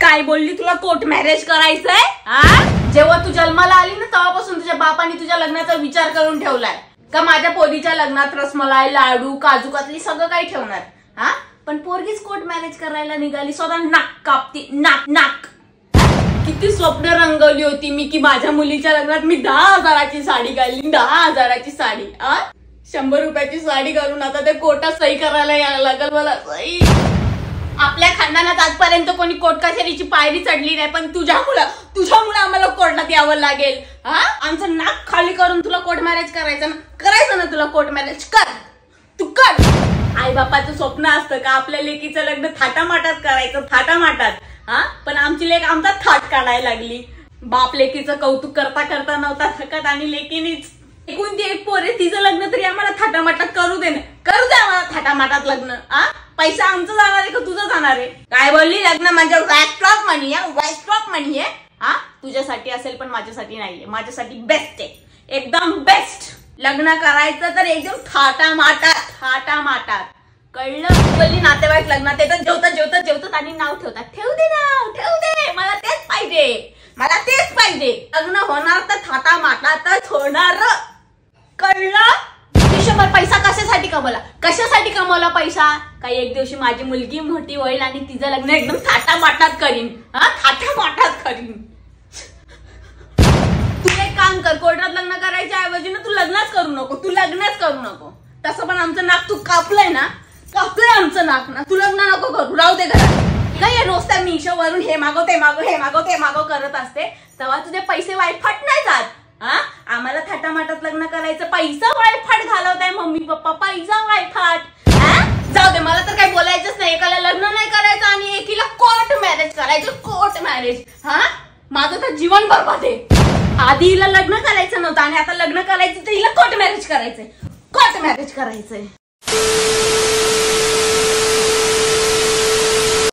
काय बोलली? तुला कोर्ट मॅरेज करायचंय? हा, जेव्हा तू जन्माला आली ना तेव्हापासून तुझ्या बापाने तुझ्या लग्नाचा विचार करून ठेवलाय का माझ्या पोरीच्या लग्नात रसमलाई, लाडू, काजू कतली सगळं काही ठेवणार. हा, पण पोरगीच कोर्ट मॅरेज करायला निघाली, स्वतः नाक कापती. नाक किती स्वप्न रंगवली होती मी की माझ्या मुलीच्या लग्नात मी 10,000ची साडी घालली. 10,000ची साडी. 100 रुपयाची साडी घालून आता ते कोर्टात सही करायला यायला लागल मला. सही आपल्या खानदानात आजपर्यंत कोणी कोर्ट कचेरीची पायरी चढली नाही, पण तुझ्यामुळे आम्हाला कोर्टात यावं लागेल. हा, आमचं नाक खाली करून तुला कोर्ट मॅरेज करायचं ना तुला कोर्ट मॅरेज कर. तू कर. आई बापाचं स्वप्न असतं का आपल्या लेकीचं लग्न थाटामाटात करायचं, थाटामाटात. हा, पण आमची लेक आमचा थाट काढायला लागली. बाप लेकीचं कौतुक करता करता नव्हता थकत आणि लेकीनीच एकूण ती एक पोरे तिचं लग्न तरी आम्हाला थाटामाटात करू दे आम्हाला थाटामाटात लग्न. पैसा आमचं जाणार आहे का तुझं जाणार आहे? काय बोलली? लग्न म्हणजे वॅस्ट्रॉक मनी आहे, वॅस्ट्रॉक मनी आहे. हा, तुझ्यासाठी असेल पण माझ्यासाठी नाहीये. माझ्यासाठी बेस्ट आहे, एकदम बेस्ट. लग्न करायचं तर एकदम थाटामाटात. कळलं? बोलली नातेवाईक लग्नात येतात, जेवतात आणि नाव ठेवतात. ठेवू दे, मला तेच पाहिजे. लग्न होणार तर थाटामाटातच होणार. कळलं? आयुष्यभर पैसा कशासाठी कमवला पैसा? काही एक दिवशी माझी मुलगी मोठी होईल आणि तिचं लग्न एकदम थाटामाटात करीन. थाटामाटात करीन. तू एक काम कर, कोर्टात लग्न करायच्या ऐवजी ना तू लग्नच करू नको. तसं पण आमचं नाक तू कापलंय आमचं नाक ना. तू लग्न नको करू, राहू दे घरात. काय रोज त्या मिशोवरून हे मागव ते मागव करत असते, तेव्हा तुझे पैसे वायफाट नाही जात. आम्हाला थाटामाटात लग्न करायचं, पैसा वायफाट घालवताय मम्मी पप्पा, पैसा वायफाट. जाऊ दे, मला तर काही बोलायचंच नाही. एकाला लग्न नाही करायचं आणि एकीला कोर्ट मॅरेज करायचं. Court marriage. माझं तर जीवन बरबाद आहे. आधी हिला लग्न करायचं नव्हतं आणि आता लग्न करायचं तर हिला कोर्ट मॅरेज करायचंय.